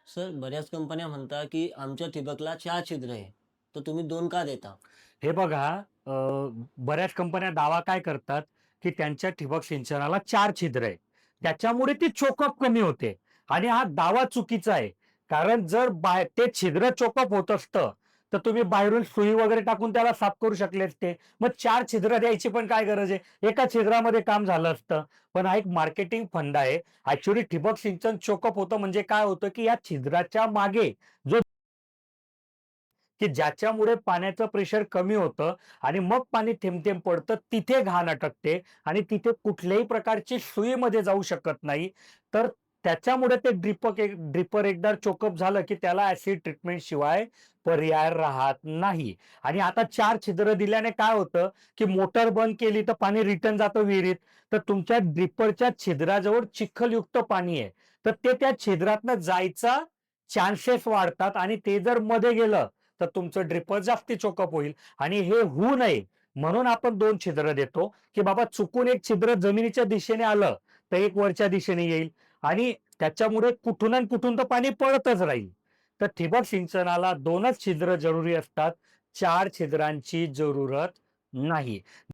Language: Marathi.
सर, बऱ्याच कंपन्या म्हणतात, की आमच्या ठिबकला 4 छिद्र आहे. तर तुम्ही 2 का देता? हे बघा, अ, बऱ्याच कंपन्या दावा काय करतात, की त्यांच्या ठिबक सिंचनाला 4 छिद्र आहे. त्याच्यामुळे ती चोकअप कमी होते आणि हा दावा चुकीचा आहे. कारण जर ते छिद्र चोकअप होत असतं, तर तुम्ही बाहेरून सुई वगैरे टाकून त्याला साफ करू शकले असते. मग 4 छिद्र द्यायची पण काय गरज आहे? एका छिद्रामध्ये काम झालं असतं. पण हा एक मार्केटिंग फंडा आहे. ॲक्चुअली ठिबक सिंचन चोकअप होतं म्हणजे काय होतं, की या छिद्राच्या मागे जो की ज्याच्यामुळे पाण्याचं प्रेशर कमी होतं आणि मग पाणी थेंब-थेंब पडतं, तिथे घाण अटकते आणि तिथे कुठल्याही प्रकारची सुईमध्ये जाऊ शकत नाही. तर त्याच्यामुळे ते ड्रिपर एकदा चोकअप झालं, की त्याला ॲसिड ट्रीटमेंट शिवाय पर्याय राहत नाही. आणि आता 4 छिद्र दिल्याने काय होतं, की मोटर बंद केली तर पाणी रिटर्न जातं विहिरीत. तर तुमच्या ड्रिपरच्या छिद्राजवळ चिखलयुक्त पाणी आहे. तर ते त्या छिद्रातनं जायचा चान्सेस वाढतात आणि ते जर मध्ये गेलं, तर तुमचं ड्रिपर जास्ती चोकअप होईल आणि हे होऊ नये म्हणून आपण 2 छिद्र देतो, की बाबा चुकून एक छिद्र जमिनीच्या दिशेने आलं, तर एक वरच्या दिशेने येईल आणि त्याच्यामुळे कुठून आणि कुठून तर पाणी पळतच राहील. तर ठिबक सिंचनाला 2च छिद्र जरुरी असतात. 4 छिद्रांची जरूरत नाही.